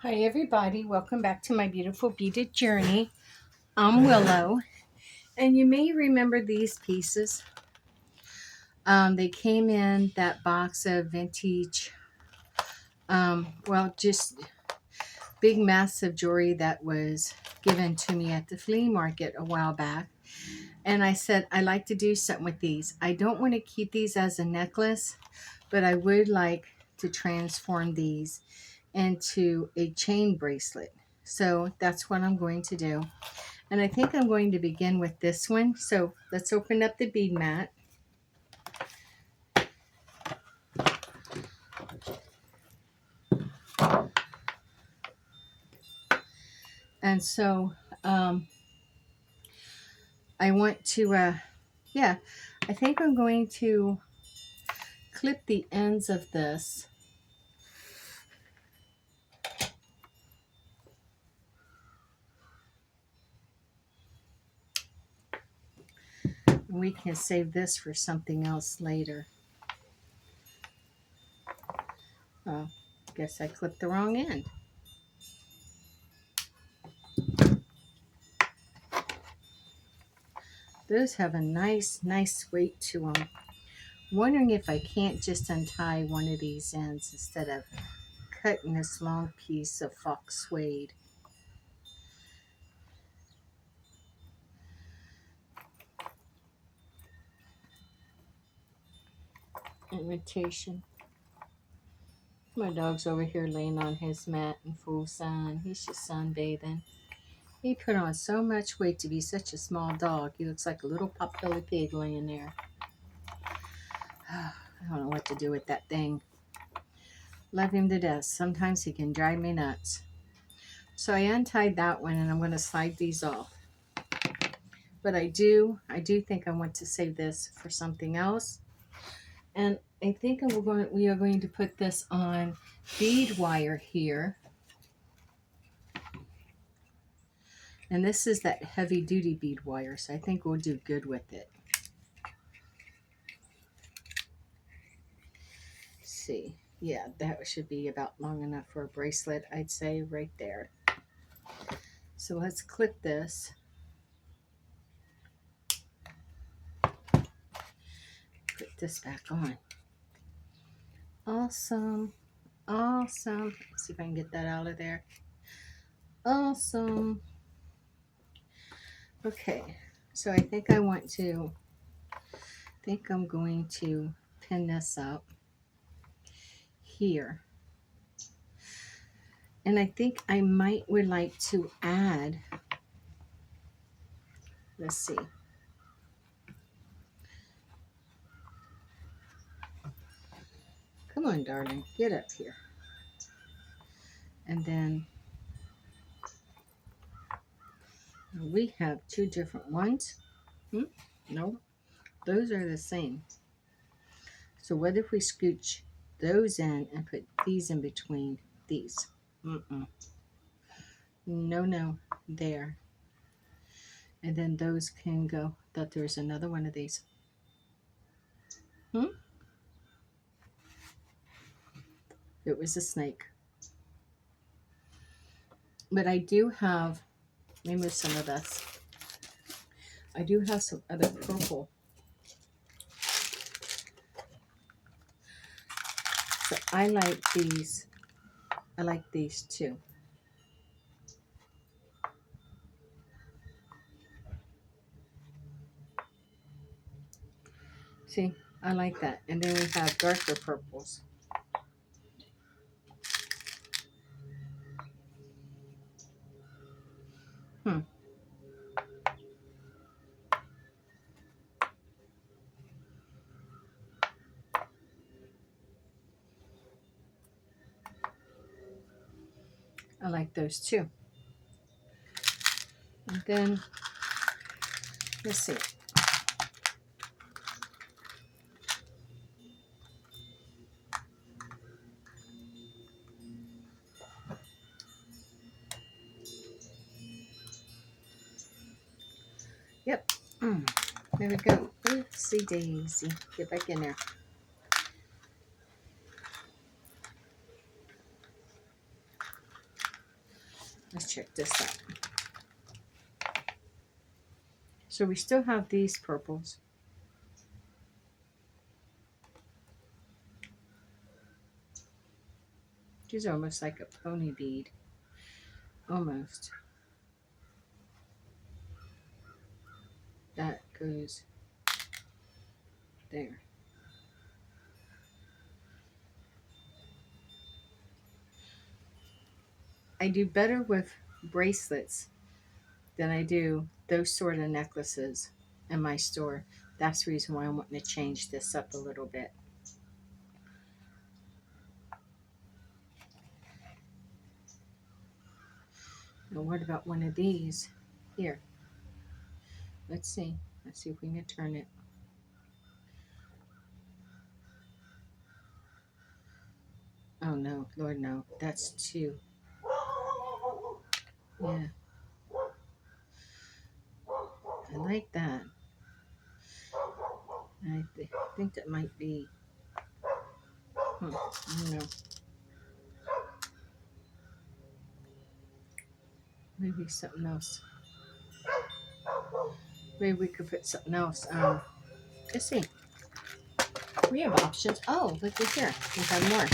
Hi everybody, welcome back to my beautiful beaded journey. I'm Willow, and you may remember these pieces. They came in that box of vintage, just big massive jewelry that was given to me at the flea market a while back. And I said, I like to do something with these. I don't want to keep these as a necklace, but I would like to transform these into a chain bracelet. So that's what I'm going to do. And I think I'm going to begin with this one. So let's open up the bead mat. And so I want to, I think I'm going to clip the ends of this. We can save this for something else later. Oh, guess I clipped the wrong end. Those have a nice weight to them. Wondering if I can't just untie one of these ends instead of cutting this long piece of fox suede. Imitation. My dog's over here laying on his mat in full sun. He's just sunbathing. He put on so much weight to be such a small dog. He looks like a little pot-bellied pig laying there. I don't know what to do with that thing. Love him to death. Sometimes he can drive me nuts. So I untied that one and I'm going to slide these off. But I do think I want to save this for something else. And I think we are going to put this on bead wire here. And this is that heavy duty bead wire, so I think we'll do good with it. Let's see. Yeah, that should be about long enough for a bracelet, I'd say, right there. So let's clip this. Put this back on. Awesome. Awesome. Let's see if I can get that out of there. Awesome. Okay. So I think I'm going to pin this up here. And I think I would like to add, let's see. Come on, darling, get up here. And then we have two different ones. No, those are the same. So what if we scooch those in and put these in between these? No, there. And then those can go. Thought there was another one of these. It was a snake. But I do have, let me move some of this. I do have some other purple. So I like these. I like these too. See, I like that. And then we have darker purples. I like those too. And then, let's see. Yep. There we go. Oopsie daisy. Get back in there. Let's check this out. So we still have these purples. These are almost like a pony bead. Almost. That goes there. I do better with bracelets than I do those sort of necklaces in my store. That's the reason why I'm wanting to change this up a little bit. Now what about one of these? Here. Let's see. Let's see if we can turn it. Oh no, Lord no. That's two. Yeah. I like that. I think that might be, I don't know, maybe something else. Maybe we could put something else. Let's see. We have options. Oh, look at here. We have more.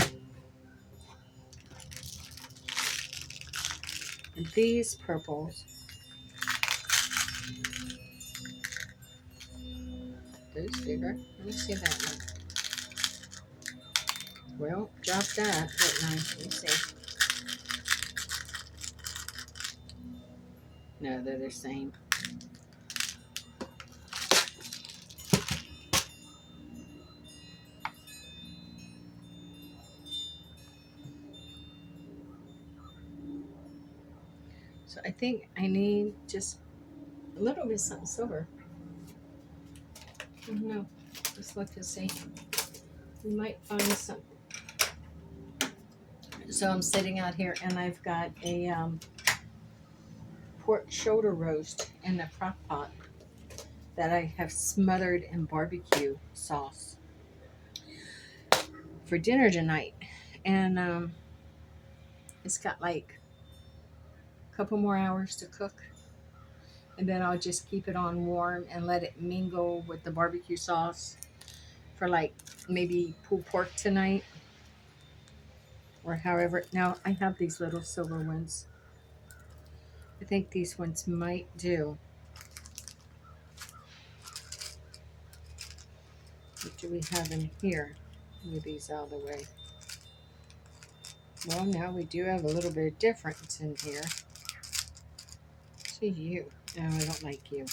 And these purples. Those bigger. Let me see that one. Well, drop that, didn't I? Let me see. No, they're the same. So I think I need just a little bit of something silver. I don't know. Let's look and see. We might find something. So I'm sitting out here and I've got a pork shoulder roast in a crock pot that I have smothered in barbecue sauce for dinner tonight. And it's got like a couple more hours to cook. And then I'll just keep it on warm and let it mingle with the barbecue sauce for like maybe pulled pork tonight or however. Now I have these little silver ones. I think these ones might do. What do we have in here? Move these out of the way. Well, now we do have a little bit of difference in here. See you. No, I don't like you.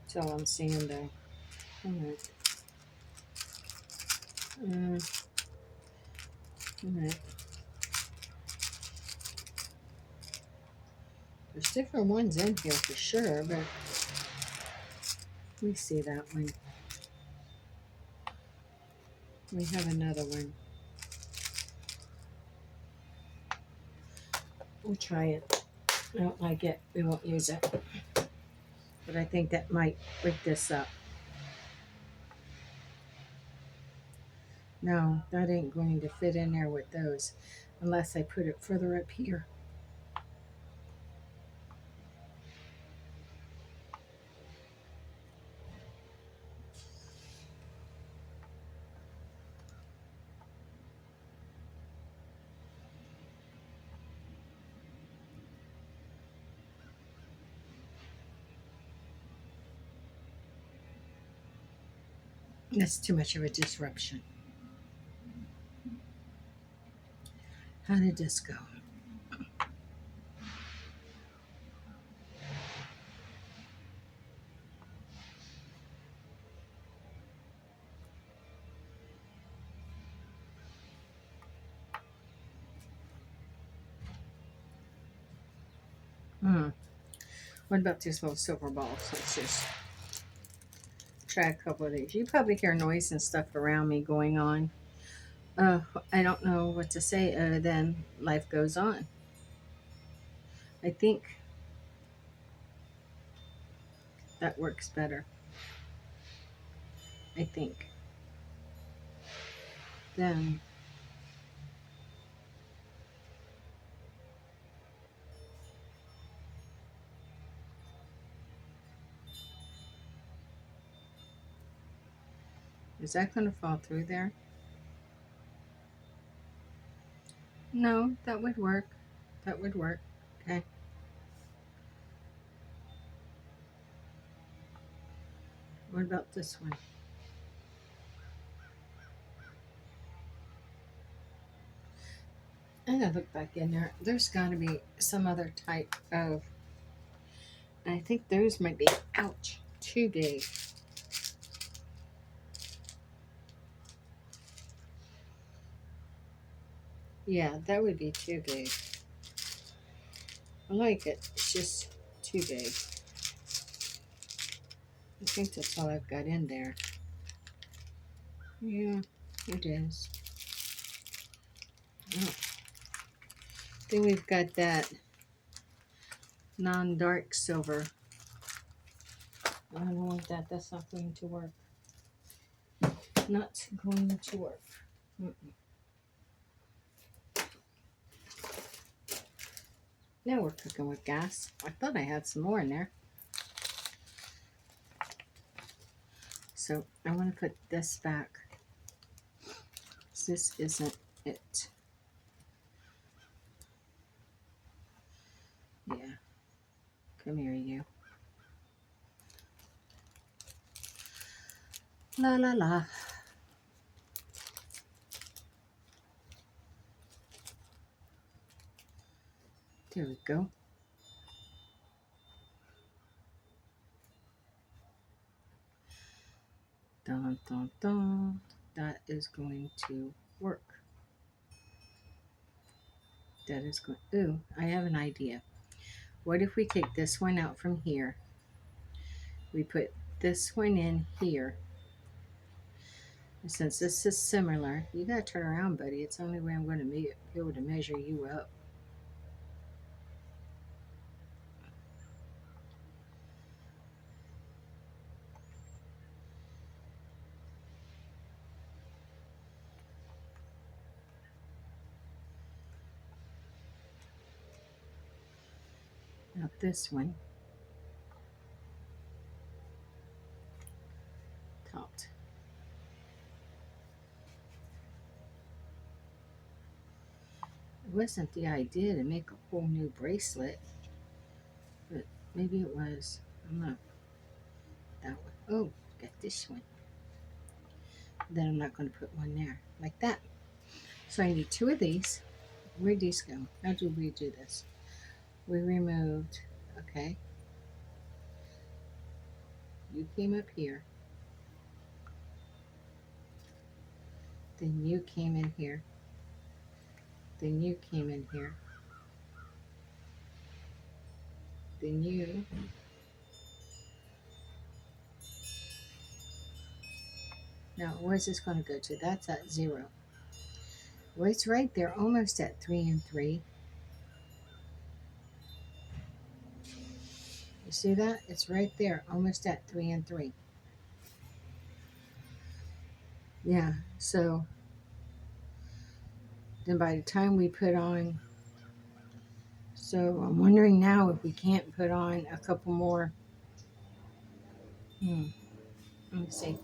That's all I'm seeing though. Alright. Alright. There's different ones in here for sure, but let me see that one. We have another one. We'll try it. I don't like it. We won't use it. But I think that might break this up. No, that ain't going to fit in there with those unless I put it further up here. That's too much of a disruption. How did this go? What about these little silver balls? Let's just try a couple of these. You probably hear noise and stuff around me going on. I don't know what to say other than life goes on. I think that works better. I think. Then Is that going to fall through there? No, that would work. That would work. Okay. What about this one? I gotta look back in there. There's got to be some other type of. I think those might be, ouch, too big. Yeah, that would be too big. I like it. It's just too big. I think that's all I've got in there. Yeah, it is. Oh. Then we've got that non-dark silver. I don't want that. That's not going to work. Not going to work. Mm-mm. Now we're cooking with gas. I thought I had some more in there. So I want to put this back. This isn't it. Yeah. Come here, you. La la la. There we go. Dun, dun, dun. That is going to work. That is going. Ooh, I have an idea. What if we take this one out from here? We put this one in here. And since this is similar, you gotta turn around, buddy. It's the only way I'm going to be able to measure you up. Now this one, topped. It wasn't the idea to make a whole new bracelet, but maybe it was. I'm not. That one. Oh, got this one. Then I'm not going to put one there like that. So I need two of these. Where'd these go? How do we do this? We removed. Okay. You came up here. Then you came in here. Then you came in here. Then you. Now, where's this going to go to? That's at 0. Well, it's right there, almost at 3 and 3. You see that? It's right there, almost at 3 and 3. Yeah, so then by the time we put on, so I'm wondering now if we can't put on a couple more. Let me see.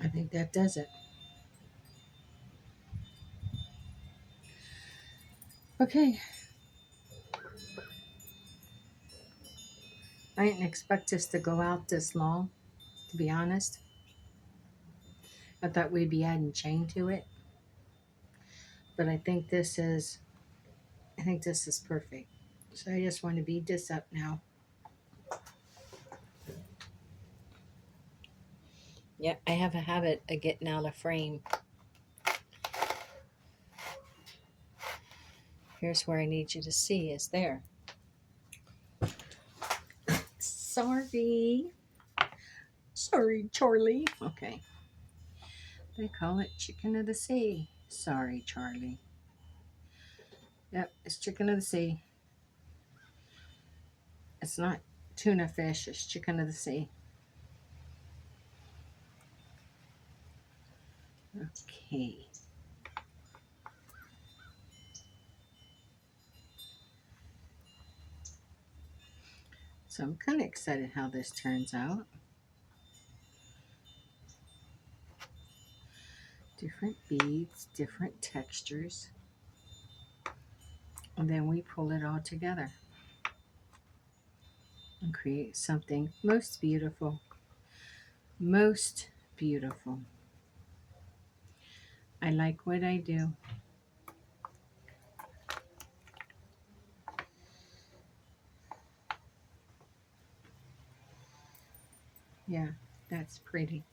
I think that does it. Okay. I didn't expect this to go out this long, to be honest. I thought we'd be adding chain to it. But I think this is perfect. So I just want to bead this up now. Yep, I have a habit of getting out of frame. Here's where I need you to see is there. Charlie. Sorry, Charlie. Okay. They call it chicken of the sea. Sorry, Charlie. Yep, it's chicken of the sea. It's not tuna fish, it's chicken of the sea. Okay. So I'm kind of excited how this turns out. Different beads, different textures. And then we pull it all together and create something most beautiful. Most beautiful. I like what I do. Yeah, that's pretty.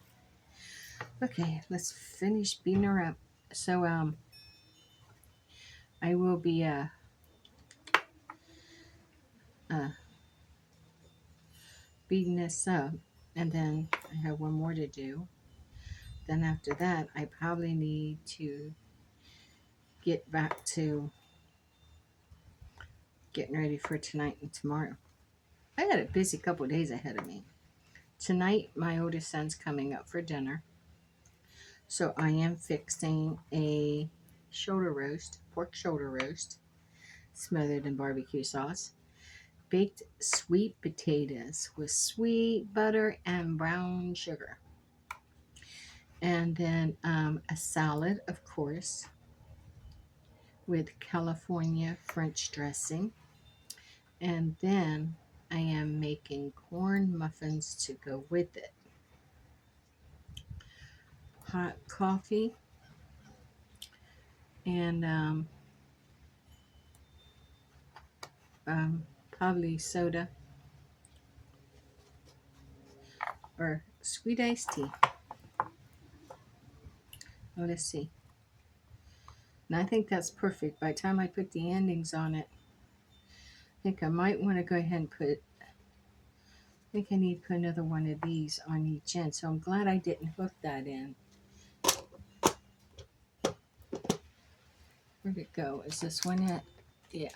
Okay, let's finish beating her up. So I will be uh beating this up, and then I have one more to do. Then after that, I probably need to get back to getting ready for tonight and tomorrow. I got a busy couple days ahead of me. Tonight, my oldest son's coming up for dinner. So I am fixing a pork shoulder roast, smothered in barbecue sauce. Baked sweet potatoes with sweet butter and brown sugar. And then a salad, of course, with California French dressing. And then I am making corn muffins to go with it. Hot coffee and probably soda or sweet iced tea. Oh, let's see. And I think that's perfect. By the time I put the endings on it, I think I might want to go ahead and I think I need to put another one of these on each end. So I'm glad I didn't hook that in. Where'd it go? Is this one it? Yeah.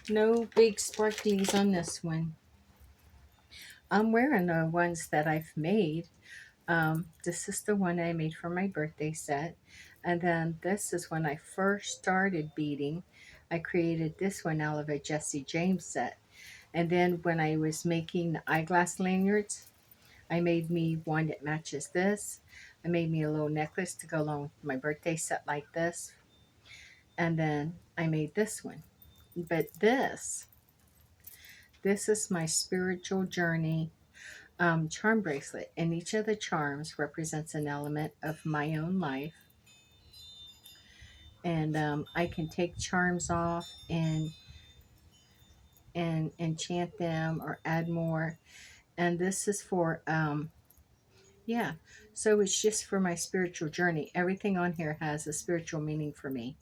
No big sparklies on this one. I'm wearing the ones that I've made. This is the one I made for my birthday set. And then this is when I first started beading. I created this one out of a Jesse James set. And then when I was making the eyeglass lanyards, I made me one that matches this. I made me a little necklace to go along with my birthday set like this. And then I made this one. But this is my spiritual journey charm bracelet. And each of the charms represents an element of my own life. And I can take charms off and enchant them or add more. And this is for yeah, so it's just for my spiritual journey. Everything on here has a spiritual meaning for me.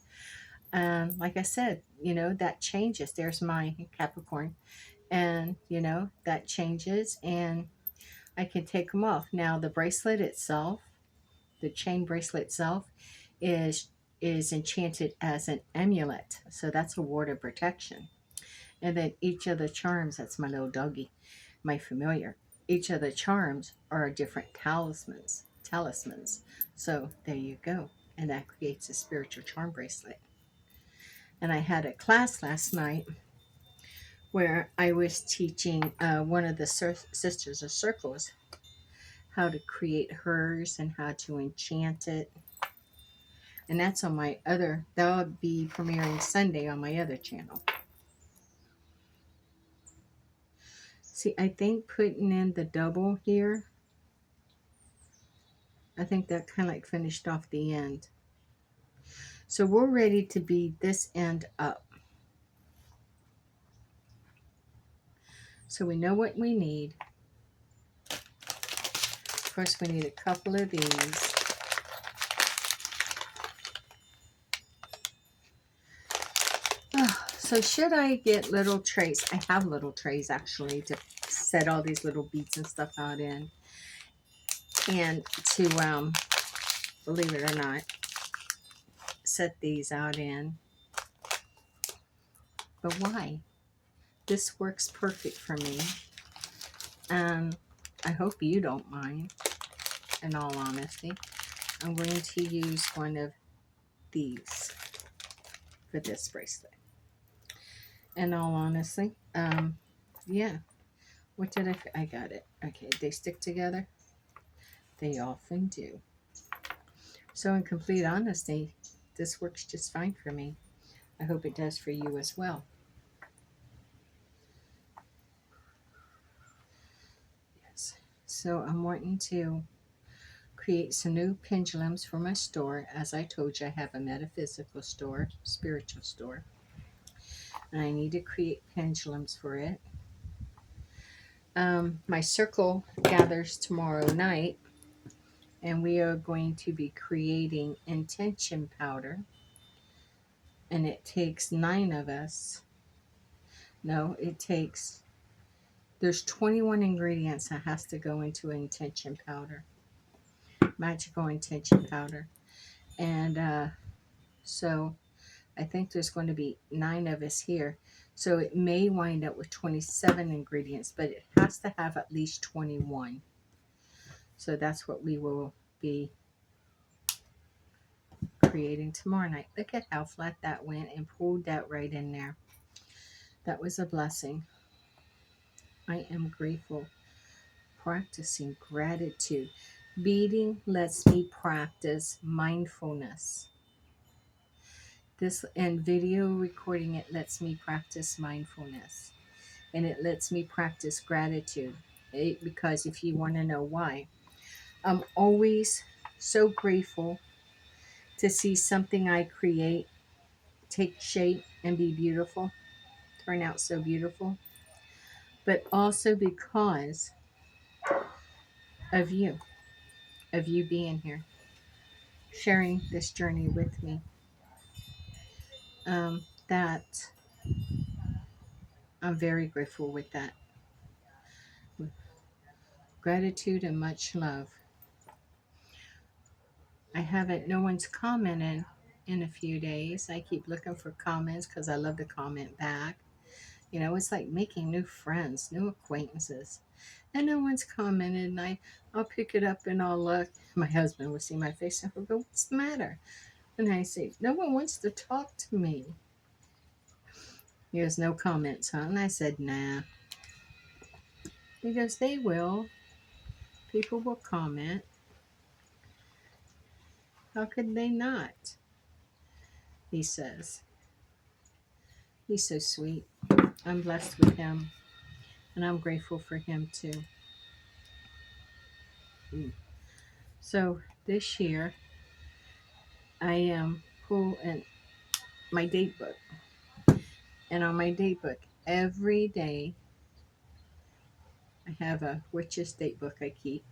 And like I said, that changes. There's my Capricorn. And, that changes and I can take them off. Now, the bracelet itself, the chain bracelet itself, is enchanted as an amulet. So that's a ward of protection. And then each of the charms, that's my little doggy, my familiar. Each of the charms are different talismans. So there you go. And that creates a spiritual charm bracelet. And I had a class last night where I was teaching one of the Sisters of Circles how to create hers and how to enchant it. And that's on my other, that'll be premiering Sunday on my other channel. See, I think putting in the double here, I think that kind of like finished off the end. So we're ready to bead this end up. So we know what we need. Of course, we need a couple of these. So So should I get little trays? I have little trays actually to set all these little beads and stuff out in. And to, believe it or not, set these out in. But why? This works perfect for me. I hope you don't mind, in all honesty. I'm going to use one of these for this bracelet. In all honesty, yeah. What did I got it. Okay, they stick together. They often do. So in complete honesty, this works just fine for me. I hope it does for you as well. Yes. So I'm wanting to create some new pendulums for my store. As I told you, I have a metaphysical store, spiritual store. And I need to create pendulums for it. My circle gathers tomorrow night, and we are going to be creating intention powder. And it takes 9 of us. No, it takes, there's 21 ingredients that has to go into intention powder, magical intention powder. And so I think there's going to be 9 of us here. So it may wind up with 27 ingredients, but it has to have at least 21. So that's what we will be creating tomorrow night. Look at how flat that went and pulled that right in there. That was a blessing. I am grateful. Practicing gratitude. Beading lets me practice mindfulness. This and video recording, it lets me practice mindfulness. And it lets me practice gratitude. Because if you want to know why, I'm always so grateful to see something I create take shape and be beautiful, turn out so beautiful. But also because of you being here, sharing this journey with me. That I'm very grateful with that. Gratitude and much love. I haven't, no one's commented in a few days. I keep looking for comments because I love to comment back. You know, it's like making new friends, new acquaintances. And no one's commented, and I'll pick it up and I'll look. My husband will see my face and he'll go, "What's the matter?" And I say, "No one wants to talk to me." He goes, "No comments, huh?" And I said, "Nah." He goes, "They will. People will comment. How could they not?" He says. He's so sweet. I'm blessed with him, and I'm grateful for him too. So this year, I am pulling my date book. And on my date book, every day, I have a witch's date book I keep.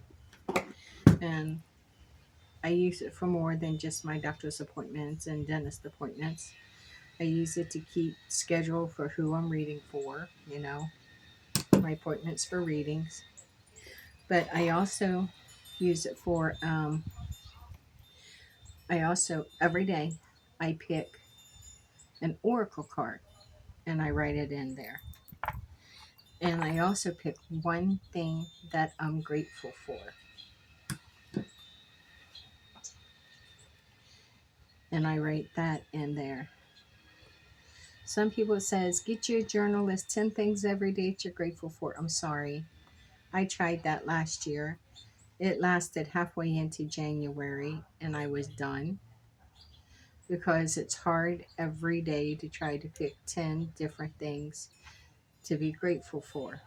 And I use it for more than just my doctor's appointments and dentist appointments. I use it to keep schedule for who I'm reading for, you know, my appointments for readings. But I also use it for, every day, I pick an oracle card and I write it in there. And I also pick one thing that I'm grateful for. And I write that in there. Some people says, get you a journal, list 10 things every day that you're grateful for. I'm sorry. I tried that last year. It lasted halfway into January and I was done because it's hard every day to try to pick 10 different things to be grateful for.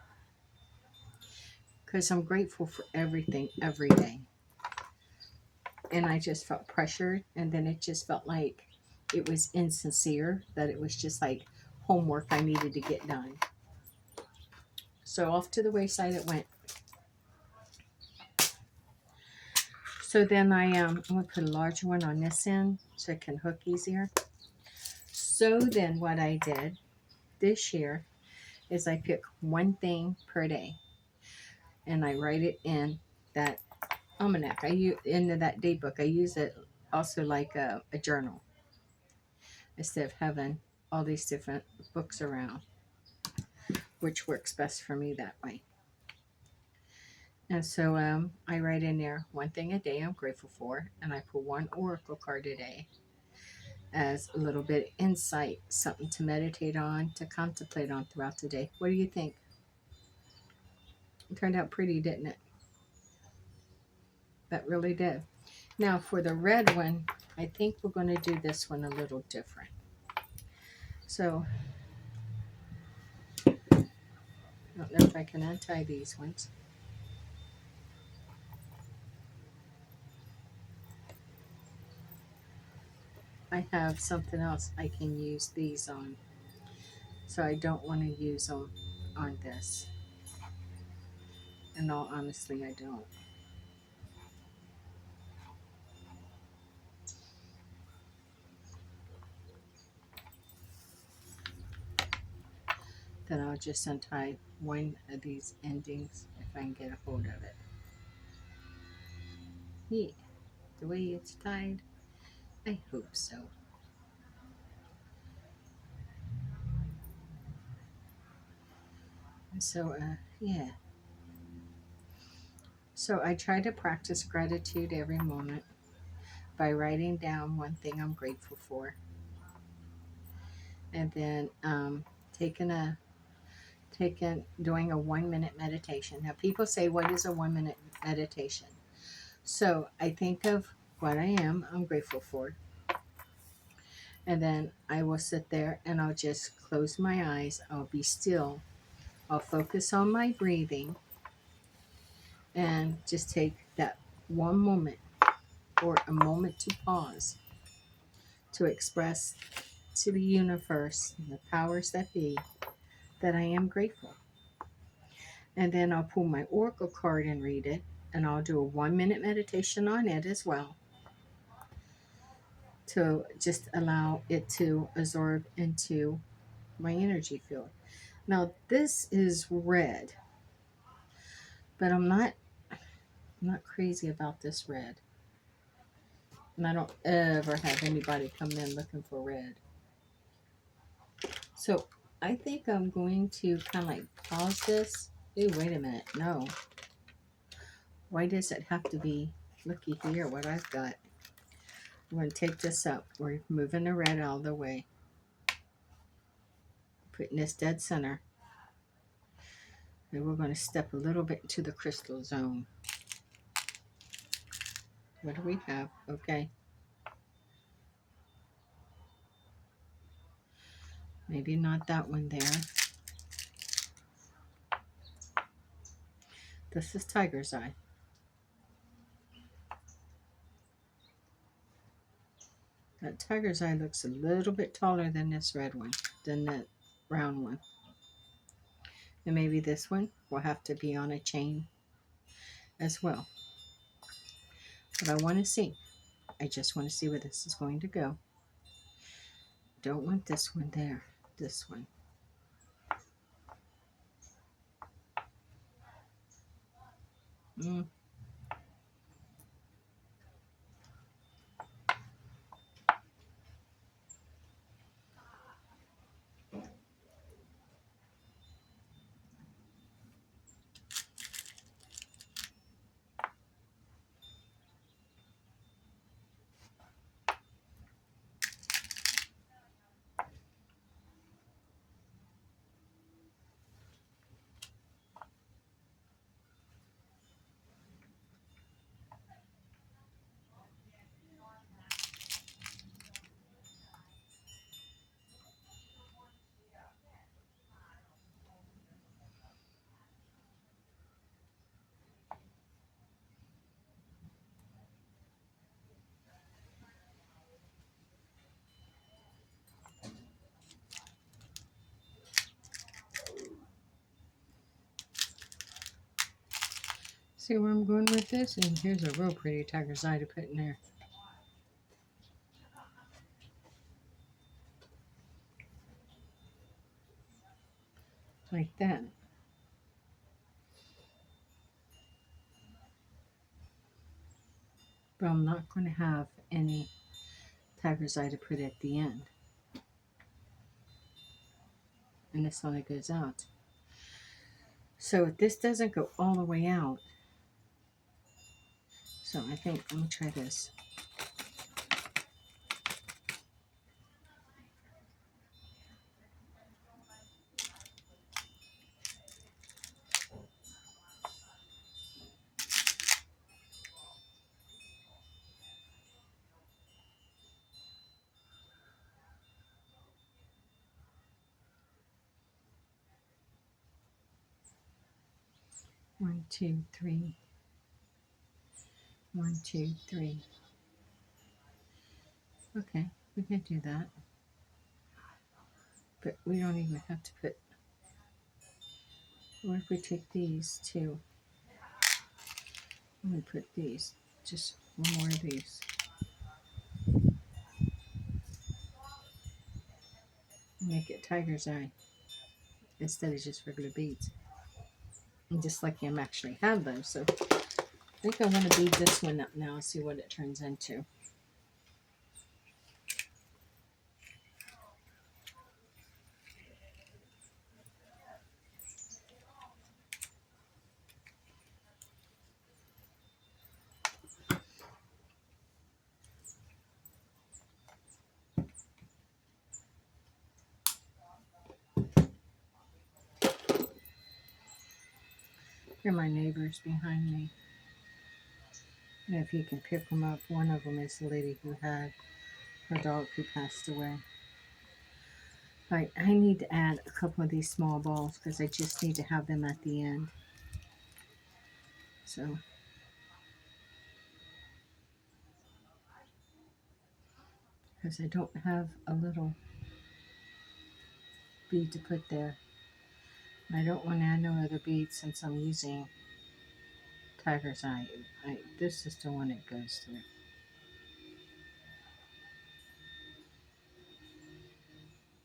Because I'm grateful for everything every day. And I just felt pressured, and then it just felt like it was insincere, that it was just like homework I needed to get done. So off to the wayside it went. So then I'm going to put a larger one on this end so it can hook easier. So then what I did this year is I pick one thing per day and I write it in that almanac. I use into that day book. I use it also like a journal instead of having all these different books around, which works best for me that way. And so I write in there one thing a day I'm grateful for, and I put one oracle card a day as a little bit of insight, something to meditate on, to contemplate on throughout the day. What do you think? It turned out pretty, didn't it? That really did. Now for the red one, I think we're going to do this one a little different. So I don't know if I can untie these ones. I have something else I can use these on. So I don't want to use them on this. In all honesty, I don't. Then I'll just untie one of these endings if I can get a hold of it. Yeah, the way it's tied, I hope so. So, yeah. So I try to practice gratitude every moment by writing down one thing I'm grateful for, and then taking doing a 1 minute meditation. Now, people say, "What is a 1 minute meditation?" So I think of what I'm grateful for, and then I will sit there and I'll just close my eyes. I'll be still. I'll focus on my breathing and just take that one moment or a moment to pause to express to the universe and the powers that be that I am grateful. And then I'll pull my oracle card and read it, and I'll do a 1 minute meditation on it as well to just allow it to absorb into my energy field. Now this is red, but I'm not crazy about this red. And I don't ever have anybody come in looking for red. So I think I'm going to kind of like pause this. Hey, wait a minute. No. Why does it have to be, looky here, what I've got. I'm going to take this up. We're moving the red out of the way. Putting this dead center. And we're going to step a little bit into the crystal zone. What do we have? Okay. Maybe not that one there. This is tiger's eye. That tiger's eye looks a little bit taller than this red one, than that brown one. And maybe this one will have to be on a chain as well. But I want to see. I just want to see where this is going to go. Don't want this one there. This one. Mm. See where I'm going with this? And here's a real pretty tiger's eye to put in there. like that. But I'm not going to have any tiger's eye to put at the end. And this only goes out. So if this doesn't go all the way out, so I think, let me try this. One, two, three. 1, 2, 3. Okay, we can do that. But we don't even have to put, what if we take these two? Let me put these, just one more of these. Make it tiger's eye instead of just regular beads. And just like I'm actually have them. So I think I want to bead this one up now and see what it turns into. Here are my neighbors behind me. And if you can pick them up, one of them is the lady who had her dog who passed away. I need to add a couple of these small balls because I just need to have them at the end. So because I don't have a little bead to put there. I don't want to add no other beads since I'm using tiger's eye. This is the one it goes through.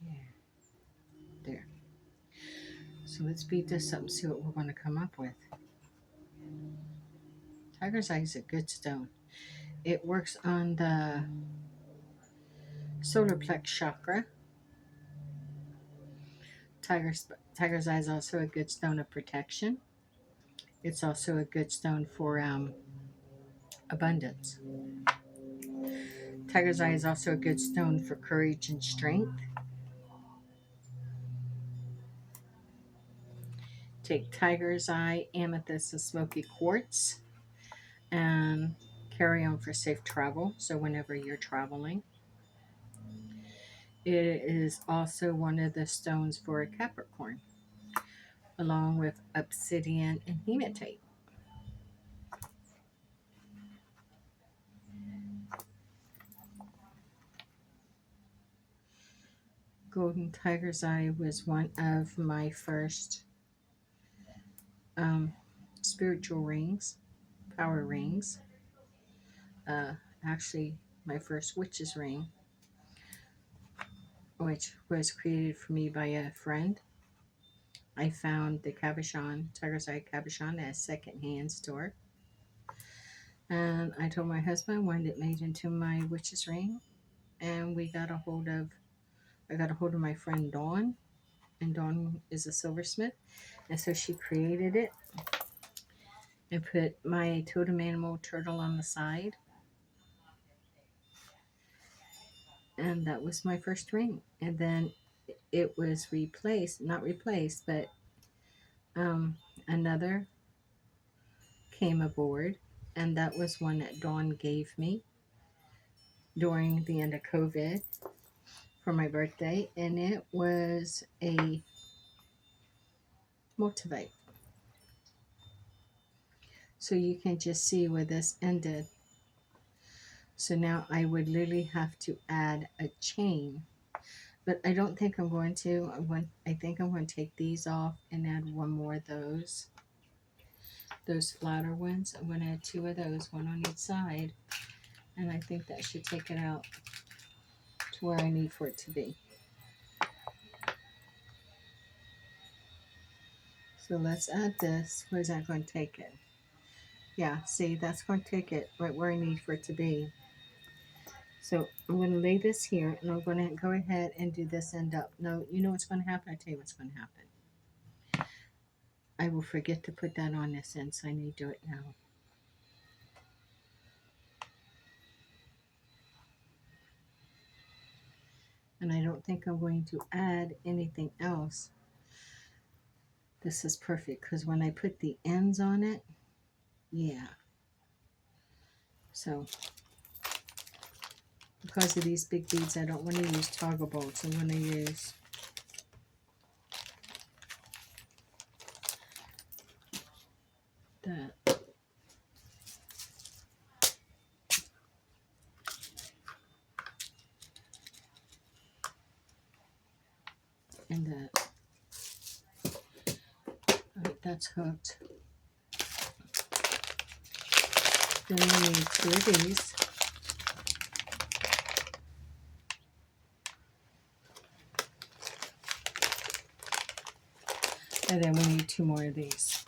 Yeah, there. So let's beat this up and see what we're going to come up with. Tiger's eye is a good stone. It works on the solar plex chakra. Tiger's eye is also a good stone of protection. It's also a good stone for abundance. Tiger's eye is also a good stone for courage and strength. Take tiger's eye, amethyst, and smoky quartz and carry on for safe travel. So whenever you're traveling, it is also one of the stones for a Capricorn, along with obsidian and hematite. Golden tiger's eye was one of my first spiritual rings, power rings. Actually, my first witch's ring, which was created for me by a friend. I found the cabochon, tiger's eye cabochon, at a secondhand store. And I told my husband I wanted it made into my witch's ring. And I got a hold of my friend Dawn. And Dawn is a silversmith. And so she created it and put my totem animal turtle on the side. And that was my first ring. And then it was not replaced, but another came aboard. And that was one that Dawn gave me during the end of COVID for my birthday. And it was a multivite. So you can just see where this ended. So now I would literally have to add a chain, but I don't think I'm going to. I think I'm going to take these off and add one more of those flatter ones. I'm going to add two of those, one on each side, and I think that should take it out to where I need for it to be. So let's add this. Where's that going to take it? Yeah, see, that's going to take it right where I need for it to be. So I'm going to lay this here, and I'm going to go ahead and do this end up. No, you know what's going to happen? I tell you what's going to happen. I will forget to put that on this end, so I need to do it now. And I don't think I'm going to add anything else. This is perfect, because when I put the ends on it, yeah. So because of these big beads, I don't want to use toggle bolts. I'm going to use that. And that. Alright, that's hooked. Then we need 2 of these. And then we need 2 more of these.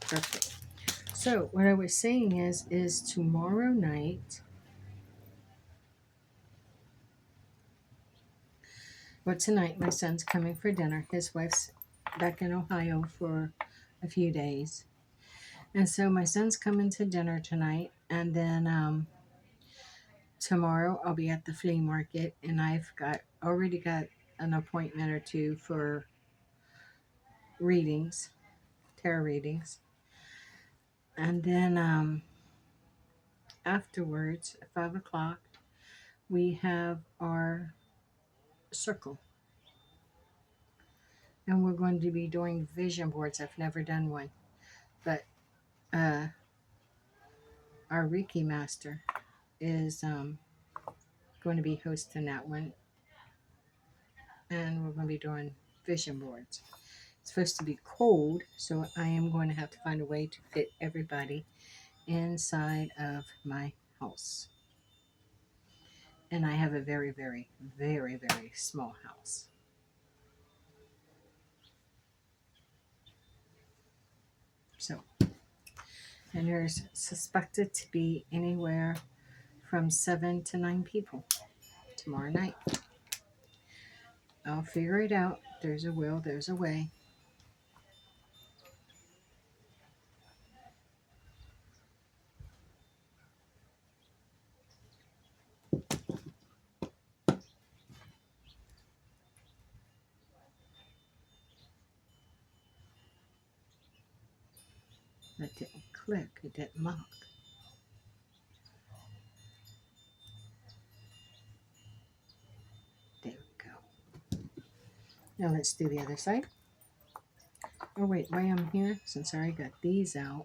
Perfect. So what I was saying is tomorrow night, well, tonight my son's coming for dinner. His wife's back in Ohio for a few days. And so my son's coming to dinner tonight. And then tomorrow I'll be at the flea market. And I've already got an appointment or 2 for readings, tarot readings. And then afterwards, at 5 o'clock, we have our circle. And we're going to be doing vision boards. I've never done one. But our Reiki master is going to be hosting that one. And we're going to be doing vision boards. It's supposed to be cold, so I am going to have to find a way to fit everybody inside of my house. And I have a very, very, very, very small house. So, and there's suspected to be anywhere from 7 to 9 people tomorrow night. I'll figure it out. There's a will, there's a way. That didn't click, it didn't lock. There we go. Now let's do the other side. Oh wait, while I'm here, since I already got these out,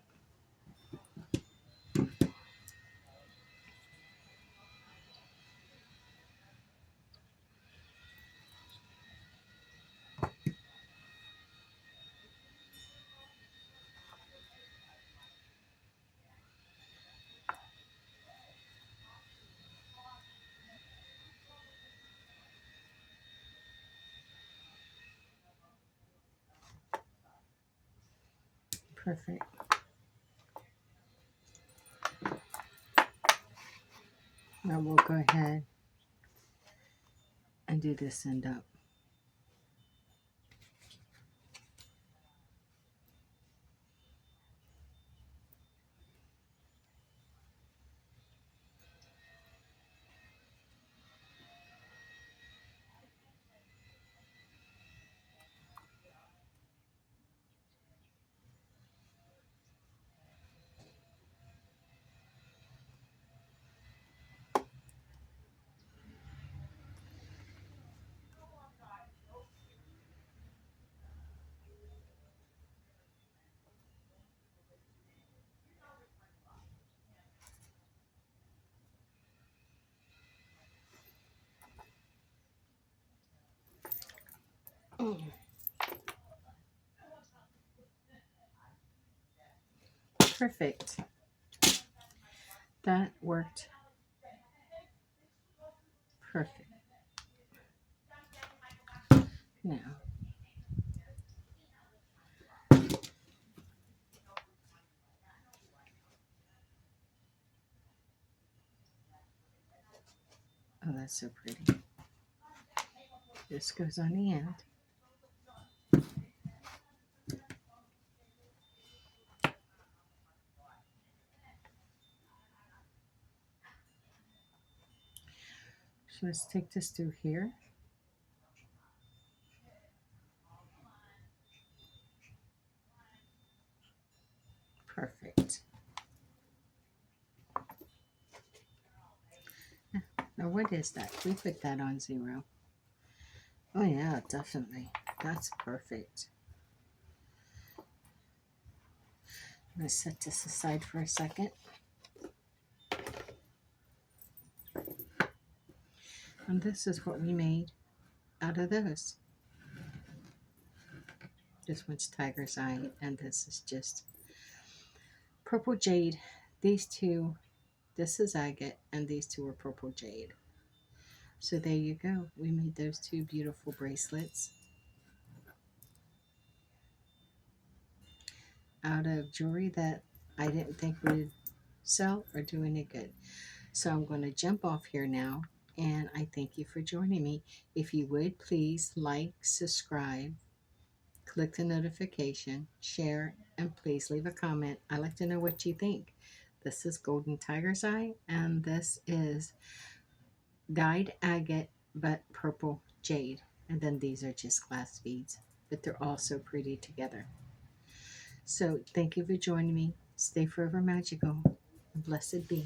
perfect. Now we'll go ahead and do this end up. Perfect. That worked Perfect. Now, oh, that's so pretty. This goes on the end. So let's take this through here. Perfect. Now, what is that? We put that on 0. Oh, yeah, definitely. That's perfect. Let's set this aside for a second. And this is what we made out of those. This one's tiger's eye, and this is just purple jade. These two, this is agate, and these two are purple jade. So there you go. We made those 2 beautiful bracelets out of jewelry that I didn't think would sell or do any good. So I'm going to jump off here now, and I thank you for joining me. If you would, please like, subscribe, click the notification, share, and please leave a comment. I'd like to know what you think. This is Golden Tiger's Eye, and this is dyed agate but purple jade. And then these are just glass beads, but they're all so pretty together. So thank you for joining me. Stay forever magical. Blessed be.